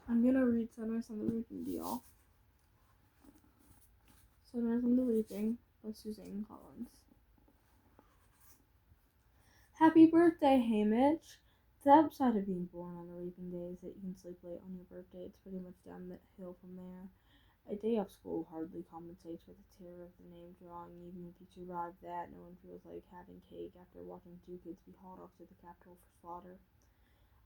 I'm gonna read Sunrise on the Reaping Deal. Sunrise on the Reaping by Suzanne Collins. Happy birthday, Hamish! The upside of being born on the reaping day is that you can sleep late on your birthday. It's pretty much down the hill from there. A day off school hardly compensates for the terror of the name drawing. Even if you survive that, no one feels like having cake after watching two kids be hauled off to the Capitol for slaughter.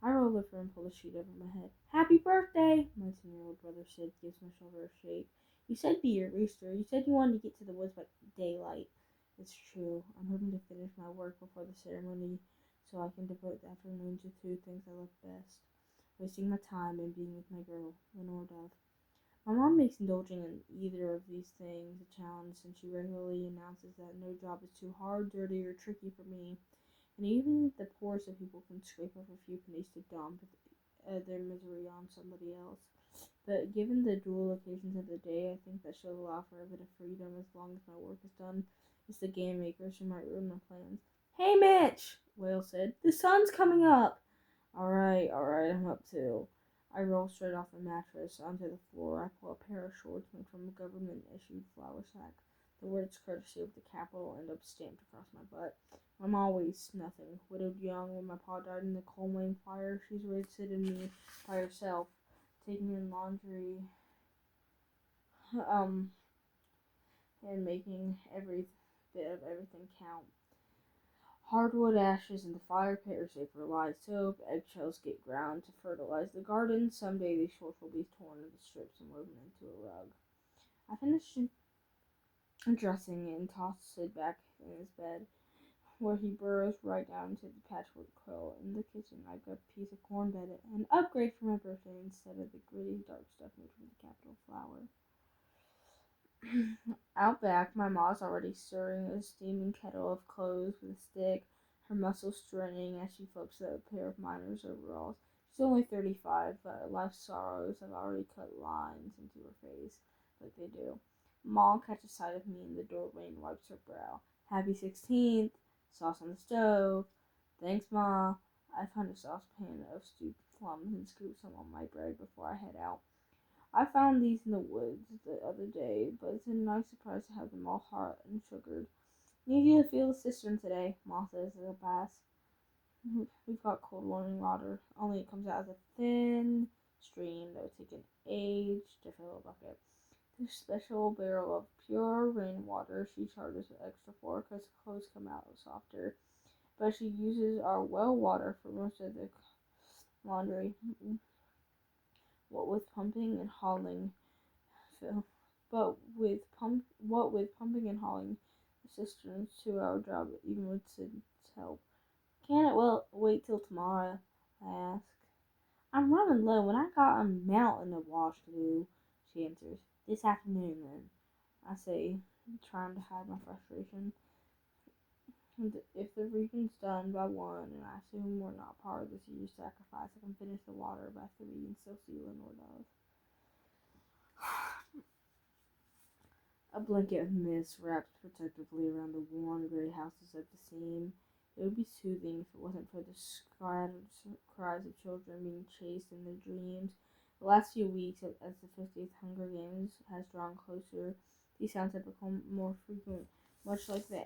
I roll over and pull the sheet over my head. Happy birthday! My 10-year-old brother Sid gives my shoulder a shake. You said be your rooster. You said you wanted to get to the woods by daylight. It's true. I'm hoping to finish my work before the ceremony so I can devote the afternoon to two things I love best. Wasting my time and being with my girl, Lenore Dove. My mom makes indulging in either of these things a challenge since she regularly announces that no job is too hard, dirty, or tricky for me. And even the poorest of people can scrape up a few pennies to dump their misery on somebody else. But given the dual occasions of the day, I think that should allow for a bit of freedom as long as my work is done. It's the game makers who might ruin my plans. Hey, Mitch! Whale said. The sun's coming up! Alright, I'm up too. I roll straight off the mattress onto the floor. I pull a pair of shorts made from a government-issued flour sack. The words courtesy of the Capitol end up stamped across my butt. I'm always nothing. Widowed young, when my pa died in the coal mine fire, she's raised it in me by herself, taking in laundry, um, and making every bit of everything count. Hardwood ashes in the fire pit are safe for live soap. Eggshells get ground to fertilize the garden. Someday these shorts will be torn into strips and woven into a rug. I finished dressing and tossed Sid back in his bed, where he burrows right down into the patchwork quilt. In the kitchen, I grab a piece of cornbread, an upgrade for my birthday instead of the gritty, dark stuff made from the Capitol flour. Out back, my ma's already stirring a steaming kettle of clothes with a stick, her muscles straining as she flips a pair of miner's overalls. She's only 35, but life's sorrows have already cut lines into her face, like they do. Ma catches sight of me in the doorway and wipes her brow. Happy 16th! Sauce on the stove. Thanks, Ma. I find a saucepan of stewed plums and scoop some on my bread before I head out. I found these in the woods the other day, but it's a nice surprise to have them all hot and sugared. Need you to fill the cistern today, Ma says as I pass. We've got cold running water, only it comes out as a thin stream that would take an age to fill a bucket. This special barrel of pure rainwater she charges extra for because clothes come out softer, but she uses our well water for most of the laundry. What with pumping and hauling, Phil. What with pumping and hauling the cisterns, 2-hour job, even with Sid's help. Can't it wait till tomorrow? I ask. I'm running low and I got a mountain of wash to do, she answers. This afternoon, then, I say, trying to hide my frustration. If the reaping's done by 1, and I assume we're not part of this year's sacrifice, I can finish the water by 3 and still see Lenore Dove. A blanket of mist wrapped protectively around the worn gray houses of the seam. It would be soothing if it wasn't for the scattered cries of children being chased in their dreams. The last few weeks, as the 50th Hunger Games has drawn closer, these sounds have become more frequent, much like the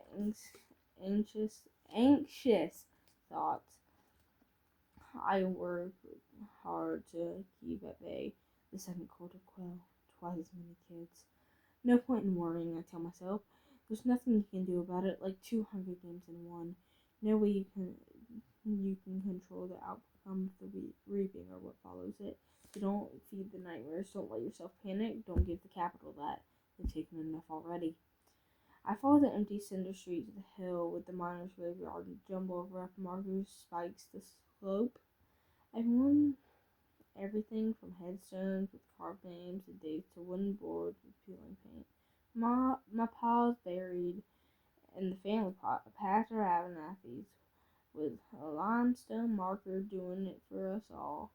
anxious thoughts I work hard to keep at bay. The second quarter quell, twice as many kids. No point in worrying, I tell myself. There's nothing you can do about it, like 200 games in one. No way you can control the outcome of the reaping or what follows it. So don't feed the nightmares. Don't let yourself panic. Don't give the Capitol that. They've taken enough already. I follow the empty cinder street to the hill with the miners' graveyard and jumble of rough markers spikes the slope. I've worn everything from headstones with carved names and dates to wooden boards with peeling paint. My pa's buried in the family pot of Pastor Abernathy's with a limestone marker doing it for us all.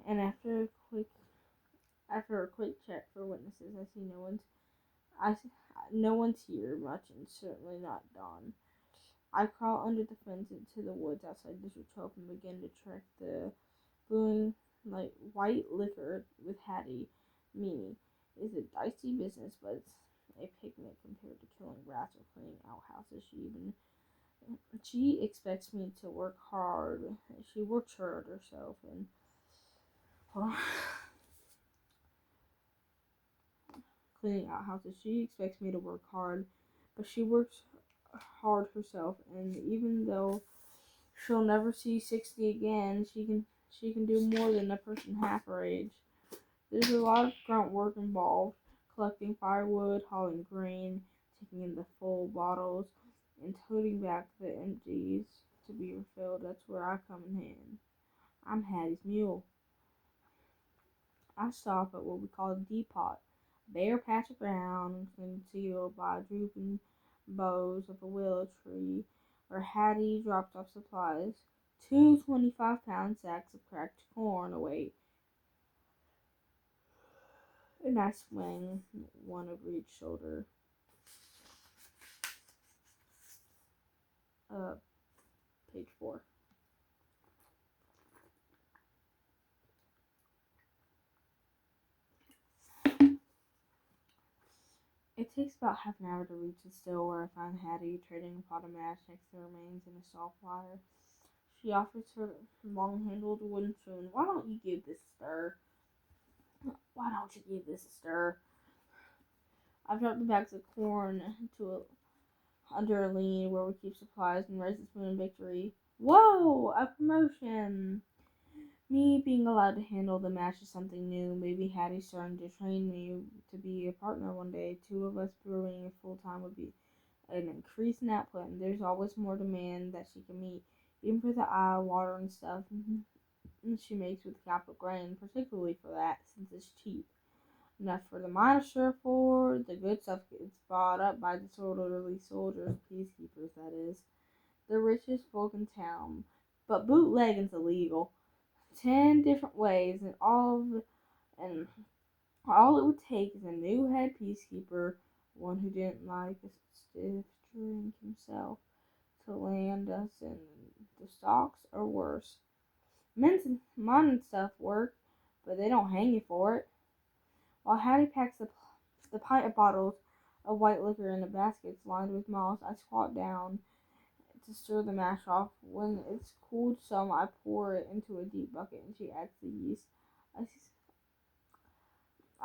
And after a quick check for witnesses, I see I no one's here much, and certainly not Dawn. I crawl under the fence into the woods outside District 12 and begin to track the booming like white liquor with Hattie Mimi is a dicey business, but it's a picnic compared to killing rats or cleaning outhouses. She expects me to work hard. She works hard herself and well, cleaning outhouses. She expects me to work hard, but she works hard herself. And even though she'll never see 60 again, she can do more than a person half her age. There's a lot of grunt work involved, collecting firewood, hauling grain, taking in the full bottles, and toting back the empties to be refilled. That's where I come in hand. I'm Hattie's mule. I stop at what we call a depot, a bare patch of ground concealed by drooping boughs of a willow tree, where Hattie drops off supplies. Two 25-pound sacks of cracked corn await, and I swing one over each shoulder. Uh, Page 4. It takes about half an hour to reach the still where I find Hattie trading a pot of mash next to the remains in a soft fire. She offers her long-handled wooden spoon. Why don't you give this a stir? Why don't you give this a stir? I've dropped the bags of corn under a lean where we keep supplies and raise the spoon in victory. Whoa! A promotion! Me being allowed to handle the mash is something new. Maybe Hattie's starting to train me to be a partner one day. Two of us brewing full time would be an increase in output, and there's always more demand that she can meet, even for the water and stuff she makes with capital grain, particularly for that, since it's cheap. Enough for the miners to afford, the good stuff gets bought up by disorderly soldiers, peacekeepers, that is, the richest folk in town. But bootlegging's illegal. 10 different ways, and all it would take is a new head peacekeeper, one who didn't like a stiff drink himself, to land us in the stocks or worse. Mine and stuff work, but they don't hang you for it. While Hattie packs the pint of bottles of white liquor in the baskets lined with moss, I squat down to stir the mash off. When it's cooled some, I pour it into a deep bucket and she adds the yeast. I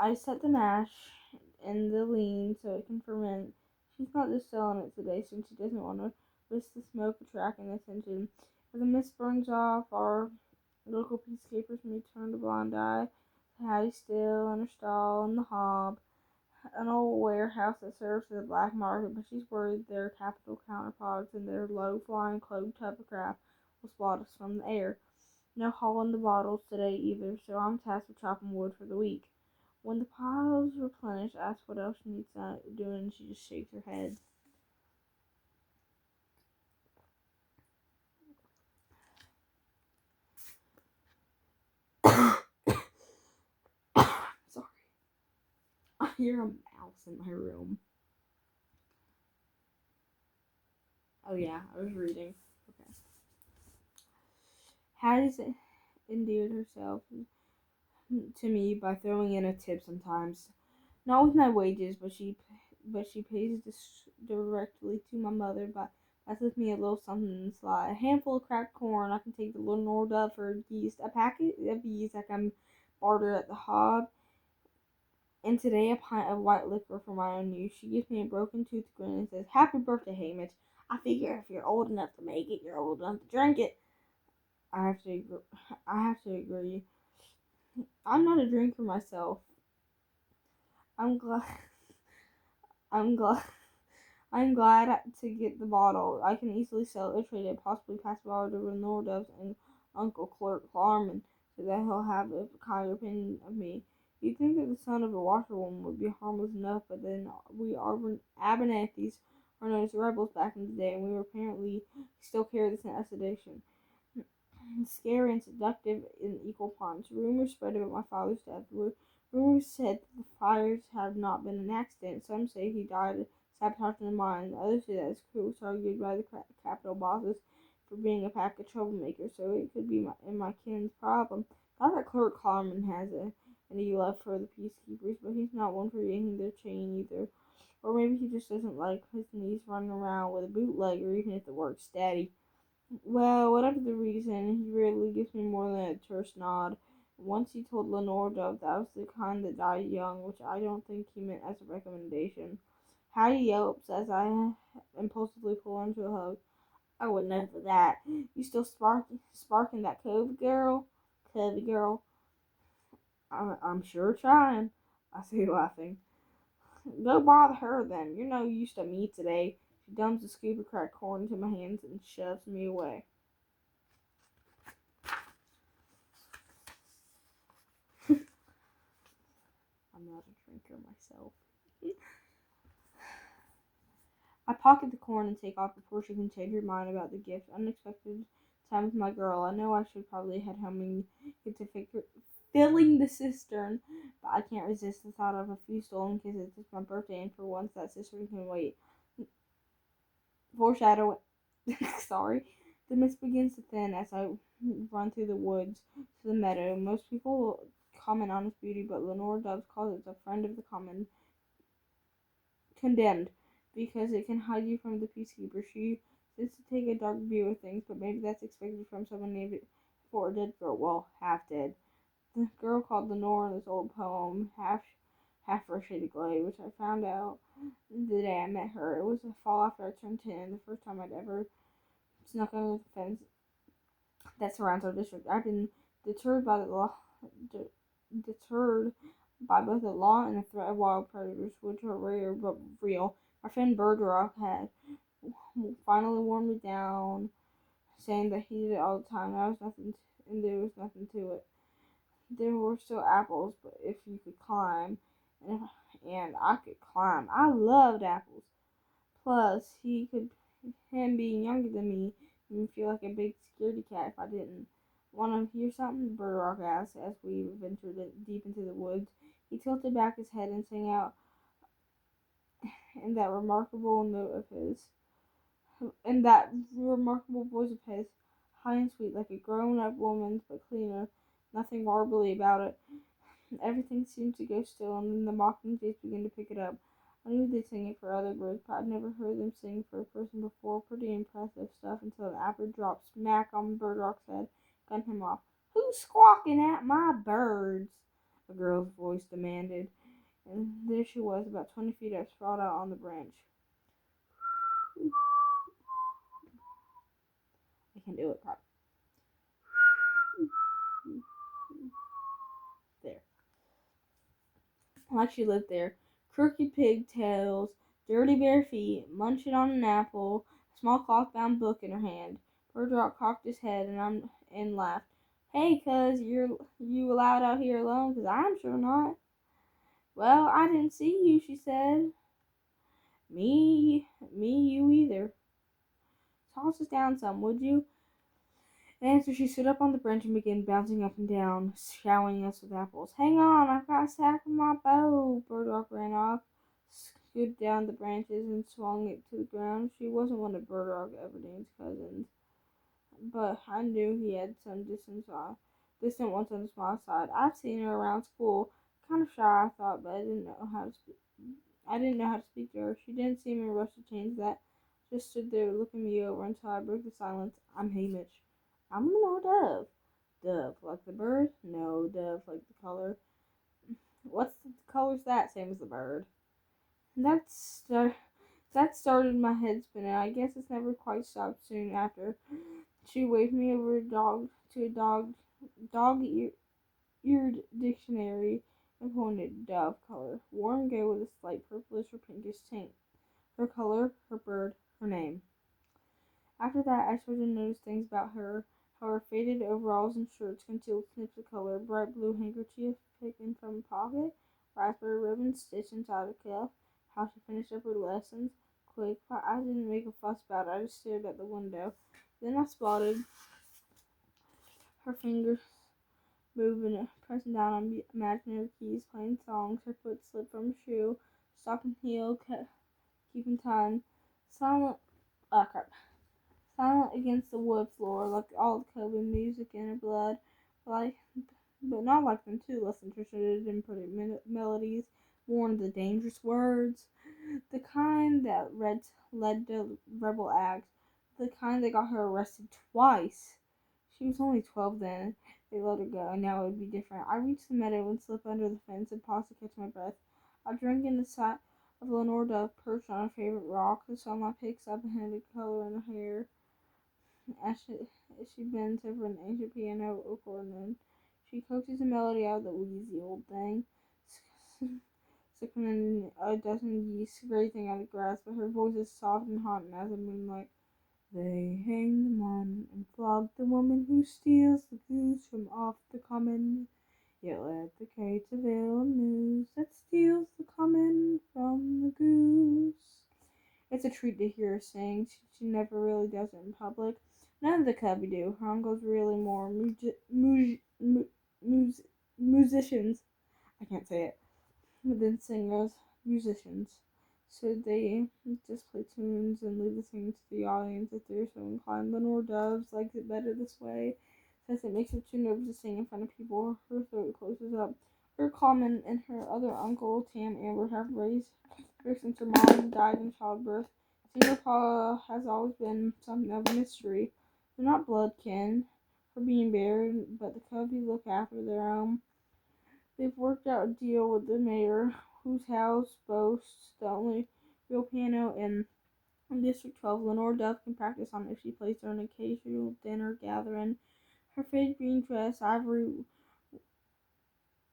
I set the mash in the lean so it can ferment. She's not just selling it today since she doesn't want to risk the smoke attracting attention. As the mist burns off, our local peacekeepers may turn a blind eye to Hattie Still and her stall in the hob, an old warehouse that serves the black market, but she's worried their capital counterparts and their low-flying cloaked hovercraft will spot us from the air. No hauling the bottles today either, so I'm tasked with chopping wood for the week. When the pile's replenished, I ask what else she needs doing, and she just shakes her head. Sorry. I hear a mouse in my room. Oh yeah, I was reading. Okay. Hattie's endeared herself to me by throwing in a tip sometimes. Not with my wages, but she pays this directly to my mother by passes me a little something in the slot. A handful of cracked corn I can take to Lenore Dove for yeast. A packet of yeast I can barter at the hob. And today a pint of white liquor for my own use. She gives me a broken tooth grin and says, "Happy birthday, Hamish. I figure if you're old enough to make it, you're old enough to drink it." I have to agree. I have to agree. I'm not a drinker myself. I'm glad. I'm glad. I'm glad to get the bottle. I can easily sell it or trade it, possibly pass the bottle to Renor Doves and Uncle Clerk Clarman, so that he'll have a kind opinion of me. You'd think that the son of a washerwoman would be harmless enough, but then we Abernethys are known as rebels back in the day, and we were apparently still carry the scent of sedation. Scary and seductive in equal parts. Rumors spread about my father's death. Rumors said that the fires have not been an accident. Some say he died sabotaging the mine. Others say that his crew was targeted by the capital bosses for being a pack of troublemakers, so it could be my kin's problem. Thought that Clerk Carmen has it, and he left for the Peacekeepers, but he's not one for yanking their chain either. Or maybe he just doesn't like his niece running around with a bootlegger, even if the work's steady. Well, whatever the reason, he rarely gives me more than a terse nod. Once he told Lenore Dove that I was the kind that died young, which I don't think he meant as a recommendation. Hattie yelps as I impulsively pull into a hug. I would never that. You still sparking that Covey girl? I'm sure trying, I say laughing. Go bother her then. You're no use to me today. She dumps a scoop of cracked corn into my hands and shoves me away. I'm not a drinker myself. I pocket the corn and take off before she can change her mind about the gift. Unexpected time with my girl. I know I should probably head home and get to filling the cistern, but I can't resist the thought of a few stolen kisses. It's my birthday, and for once that cistern can wait. Foreshadowing. Sorry. The mist begins to thin as I run through the woods to the meadow. Most people comment on its beauty, but Lenore Doves calls it a friend of the common. Condemned, because it can hide you from the peacekeeper. She says to take a dark view of things, but maybe that's expected from someone named for a dead girl. Well, half dead. The girl called Lenore in this old poem, half for a shady glade, which I found out the day I met her. It was a fall after I turned 10, the first time I'd ever snuck under the fence that surrounds our district. I've been deterred by the law, deterred by both the law and the threat of wild predators, which are rare but real. My friend Birdrock had finally worn me down, saying that he did it all the time. And there was nothing to it. There were still apples, but if you could climb, and I could climb. I loved apples. Plus, him being younger than me, made me feel like a big scaredy cat if I didn't. Want to hear something? Birdrock asked as we ventured deep into the woods. He tilted back his head and sang out in that remarkable note of his, in that remarkable voice of his, high and sweet, like a grown-up woman's, but cleaner. Nothing warbly about it. Everything seemed to go still, and then the mockingjays began to pick it up. I knew they'd sing it for other birds, but I'd never heard them sing for a person before. Pretty impressive stuff until an apple dropped smack on Birdrock's head, gun him off. Who's squawking at my birds? A girl's voice demanded, and there she was, about 20 feet up, sprawled out on the branch. I can do it, probably. There. Like she lived there. Crooked pigtails, dirty bare feet, munching on an apple, a small cloth-bound book in her hand. Birdrock cocked his head and laughed. Hey, cuz, you allowed out here alone? 'Cause I'm sure not. Well, I didn't see you, she said. You either. Toss us down some, would you? In answer, she stood up on the branch and began bouncing up and down, showering us with apples. Hang on, I've got a sack of my bow. Birdrock ran off, scooped down the branches, and swung it to the ground. She wasn't one of Birdrock Everdene's cousins, but I knew he had some distant ones on his mom's side. I've seen her around school. Kind of shy, I thought, but I didn't know how to speak. I didn't know how to speak to her. She didn't seem in a rush to change that. Just stood there looking me over until I broke the silence. I'm Hamish. I'm no dove. Dove, like the bird? No, dove, like the color. What's the color's that? Same as the bird. That's that started my head spinning. I guess it's never quite stopped. Soon after, she waved me over a dog-eared dictionary and pointed dove color, warm gray with a slight purplish or pinkish tint. Her color, her bird, her name. After that, I started to notice things about her, how her faded overalls and shirts concealed snips of color, bright blue handkerchief taken from a pocket, raspberry ribbon stitched inside a cuff, how she finished up her lessons quick. But I didn't make a fuss about it. I just stared at the window. Then I spotted her fingers moving, pressing down on imaginary keys, playing songs. Her foot slipped from a shoe, stocking heel, keeping time. Silent, crap. Silent against the wood floor, like all the Kobe music in her blood, like but not like them too, less interested in putting melodies more into the dangerous words, the kind that led to rebel acts, the kind that got her arrested twice. She was only 12 then. They let her go, and now it would be different. I reached the meadow and slipped under the fence and paused to catch my breath. I drank in the sight of Lenore Dove perched on a favorite rock. The sunlight picks up and had a color in her hair as she bends over an ancient piano accordion. She coaxes a melody out of the wheezy old thing, sickening a dozen geese grazing on the grass, but her voice is soft and haunting as the moonlight. They hang the man and flog the woman who steals the goose from off the common. Yet let the cage avail news that steals the common from the goose. It's a treat to hear her sing. She never really does it in public. None of the Cubby do. Her uncle's really more musicians. I can't say it. Than singers, musicians. So they just play tunes and leave the singing to the audience if they're so inclined. Lenore Doves likes it better this way, says it makes her too nervous to sing in front of people. Her throat closes up. Her Common and her other uncle, Tam Amber, have raised her since her mom died in childbirth. Senior Paula has always been something of a mystery. They're not blood kin, her being buried, but the Cubbies look after their own. They've worked out a deal with the mayor, whose house boasts the only real piano in District 12. Lenore Dove can practice on it if she plays during an occasional dinner gathering. Her faded green dress, ivory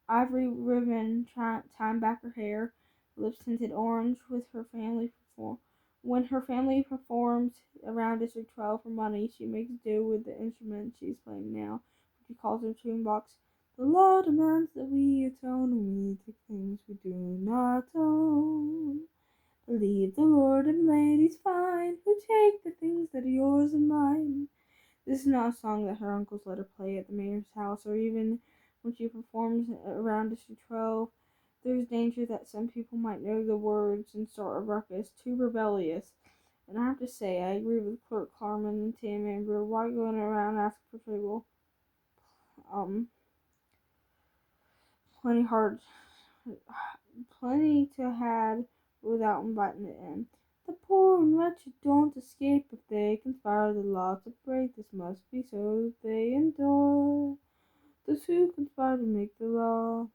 ribbon tying back her hair, lips tinted orange with her family perform. When her family performs around District 12 for money, she makes do with the instrument she's playing now. She calls her tune box. The law demands that we atone when we take things we do not own. Believe the Lord and ladies fine who take the things that are yours and mine. This is not a song that her uncles let her play at the mayor's house, or even when she performs around District 12. There's danger that some people might know the words and start a ruckus, too rebellious. And I have to say, I agree with Clerk Carmen and Tam Amber. Why going around asking for trouble? Plenty hard, plenty to had without inviting it in. The poor and wretched don't escape if they conspire the law to break. This must be so they endure. Those who conspire to make the law.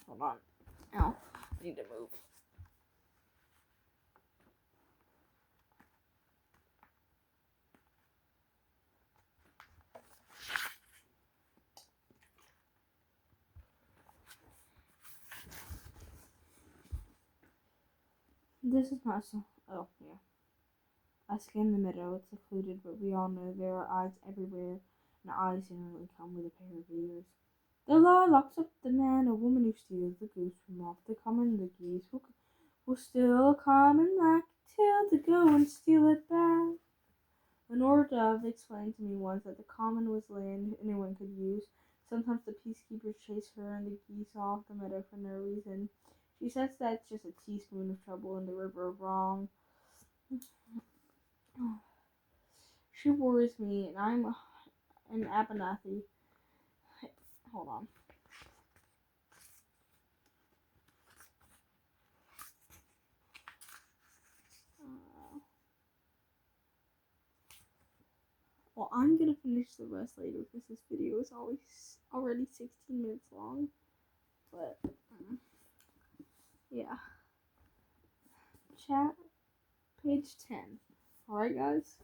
Hold on. Ow. I need to move. This is not so. Oh, yeah. I scan the meadow. It's secluded, but we all know there are eyes everywhere, and eyes generally come with a pair of ears. The law locks up the man or woman who steals the goose from off the common. The geese will still come and lack till to go and steal it back. Lenore Dove explained to me once that the common was land anyone could use. Sometimes the peacekeepers chase her and the geese off the meadow for no reason. She says that's just a teaspoon of trouble in the river of wrong. She worries me, and I'm an Abernathy. Hold on. Well, I'm gonna finish the rest later because this video is already 16 minutes long. But, yeah. Chat, page 10. Alright, guys?